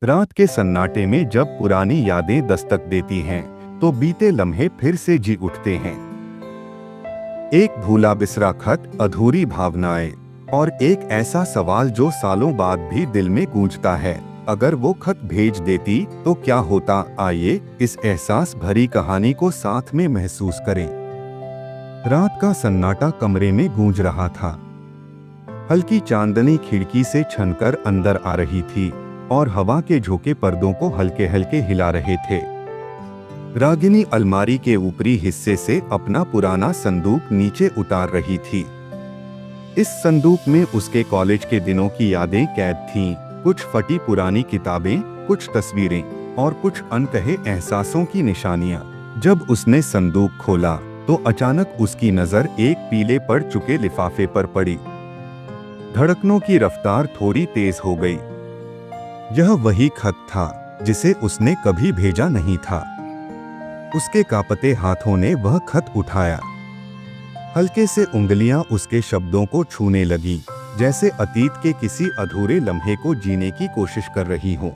रात के सन्नाटे में जब पुरानी यादें दस्तक देती हैं, तो बीते लम्हे फिर से जी उठते हैं। एक भूला बिसरा खत, अधूरी भावनाएं और एक ऐसा सवाल जो सालों बाद भी दिल में गूंजता है, अगर वो खत भेज देती तो क्या होता। आइए इस एहसास भरी कहानी को साथ में महसूस करें। रात का सन्नाटा कमरे में गूंज रहा था। हल्की चांदनी खिड़की से छनकर अंदर आ रही थी और हवा के झोंके पर्दों को हल्के हल्के हिला रहे थे। रागिनी अलमारी के ऊपरी हिस्से से अपना पुराना संदूक नीचे उतार रही थी। इस संदूक में उसके कॉलेज के दिनों की यादें कैद थीं, कुछ फटी पुरानी किताबें, कुछ तस्वीरें और कुछ अनकहे एहसासों की निशानियां। जब उसने संदूक खोला तो अचानक उसकी नजर एक पीले पड़ चुके लिफाफे पर पड़ी। धड़कनों की रफ्तार थोड़ी तेज हो गई। यह वही खत था जिसे उसने कभी भेजा नहीं था। उसके कांपते हाथों ने वह खत उठाया। हल्के से उंगलियां उसके शब्दों को छूने लगी, जैसे अतीत के किसी अधूरे लम्हे को जीने की कोशिश कर रही हो।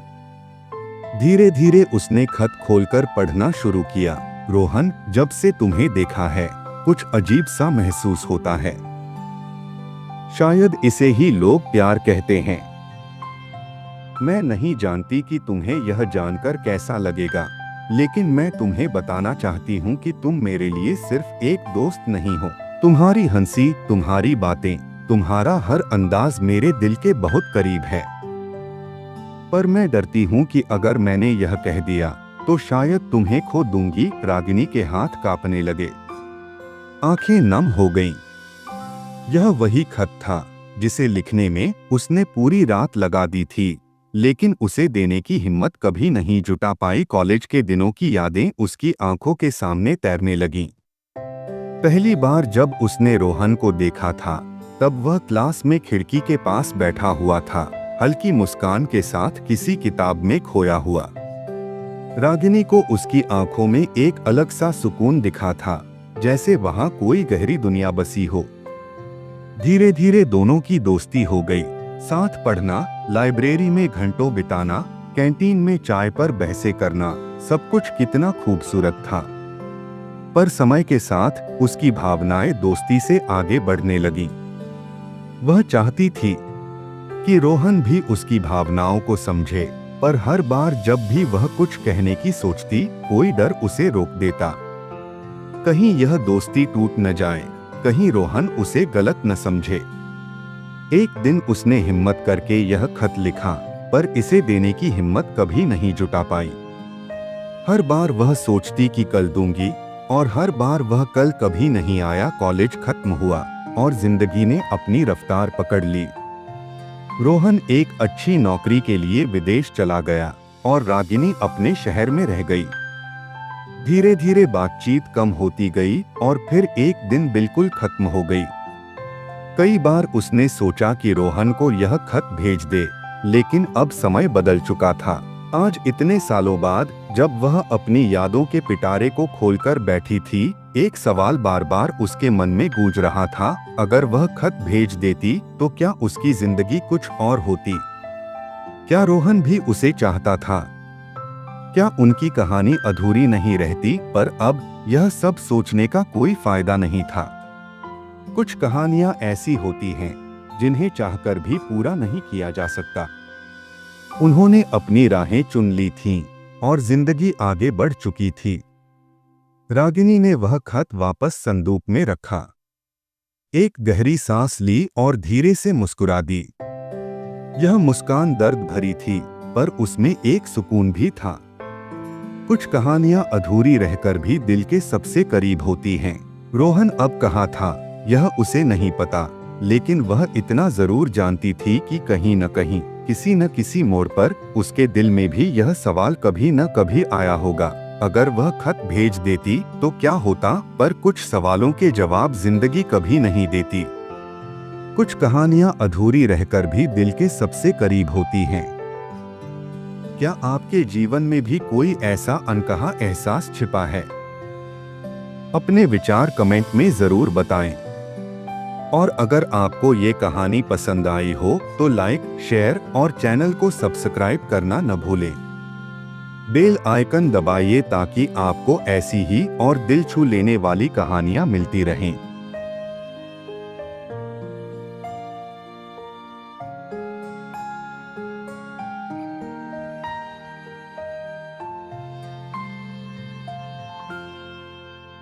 धीरे धीरे उसने खत खोलकर पढ़ना शुरू किया। रोहन, जब से तुम्हें देखा है कुछ अजीब सा महसूस होता है। शायद इसे ही लोग प्यार कहते हैं। मैं नहीं जानती कि तुम्हें यह जानकर कैसा लगेगा, लेकिन मैं तुम्हें बताना चाहती हूँ कि तुम मेरे लिए सिर्फ एक दोस्त नहीं हो। तुम्हारी हंसी, तुम्हारी बातें, तुम्हारा हर अंदाज मेरे दिल के बहुत करीब है। पर मैं डरती हूँ कि अगर मैंने यह कह दिया तो शायद तुम्हें खो दूंगी। रागिनी के हाथ कांपने लगे, आंखें नम हो गईं। यह वही खत था जिसे लिखने में उसने पूरी रात लगा दी थी, लेकिन उसे देने की हिम्मत कभी नहीं जुटा पाई। कॉलेज के दिनों की यादें उसकी आंखों के सामने तैरने लगीं। पहली बार जब उसने रोहन को देखा था, तब वह क्लास में खिड़की के पास बैठा हुआ था, हल्की मुस्कान के साथ किसी किताब में खोया हुआ। रागिनी को उसकी आंखों में एक अलग सा सुकून दिखा था, जैसे वहां कोई गहरी दुनिया बसी हो। धीरे धीरे दोनों की दोस्ती हो गई। साथ पढ़ना, लाइब्रेरी में घंटों बिताना, कैंटीन में चाय पर बहसें करना, सब कुछ कितना खूबसूरत था। पर समय के साथ उसकी भावनाएं दोस्ती से आगे बढ़ने लगीं। वह चाहती थी कि रोहन भी उसकी भावनाओं को समझे, पर हर बार जब भी वह कुछ कहने की सोचती, कोई डर उसे रोक देता। कहीं यह दोस्ती टूट न जाए, कहीं रोहन उसे गलत न समझे। एक दिन उसने हिम्मत करके यह खत लिखा, पर इसे देने की हिम्मत कभी नहीं जुटा पाई। हर बार वह सोचती कि कल दूंगी, और हर बार वह कल कभी नहीं आया। कॉलेज खत्म हुआ और जिंदगी ने अपनी रफ्तार पकड़ ली। रोहन एक अच्छी नौकरी के लिए विदेश चला गया और रागिनी अपने शहर में रह गई। धीरे धीरे बातचीत कम होती गई और फिर एक दिन बिल्कुल खत्म हो गई। कई बार उसने सोचा कि रोहन को यह खत भेज दे, लेकिन अब समय बदल चुका था। आज इतने सालों बाद जब वह अपनी यादों के पिटारे को खोलकर बैठी थी, एक सवाल बार बार उसके मन में गूंज रहा था, अगर वह खत भेज देती तो क्या उसकी जिंदगी कुछ और होती? क्या रोहन भी उसे चाहता था? क्या उनकी कहानी अधूरी नहीं रहती? पर अब यह सब सोचने का कोई फायदा नहीं था। कुछ कहानियां ऐसी होती हैं जिन्हें चाहकर भी पूरा नहीं किया जा सकता। उन्होंने अपनी राहें चुन ली थीं और जिंदगी आगे बढ़ चुकी थी। रागिनी ने वह खत वापस संदूक में रखा, एक गहरी सांस ली और धीरे से मुस्कुरा दी। यह मुस्कान दर्द भरी थी, पर उसमें एक सुकून भी था। कुछ कहानियां अधूरी रहकर भी दिल के सबसे करीब होती हैं। रोहन अब कहाँ था यह उसे नहीं पता, लेकिन वह इतना जरूर जानती थी कि कहीं न कहीं, किसी न किसी मोड़ पर उसके दिल में भी यह सवाल कभी न कभी आया होगा, अगर वह खत भेज देती तो क्या होता? पर कुछ सवालों के जवाब जिंदगी कभी नहीं देती। कुछ कहानियां अधूरी रहकर भी दिल के सबसे करीब होती हैं। क्या आपके जीवन में भी कोई ऐसा अनकहा एहसास छिपा है? अपने विचार कमेंट में जरूर बताएं। और अगर आपको ये कहानी पसंद आई हो तो लाइक, शेयर और चैनल को सब्सक्राइब करना न भूलें। बेल आइकन दबाइए ताकि आपको ऐसी ही और दिल छू लेने वाली कहानियाँ मिलती रहें।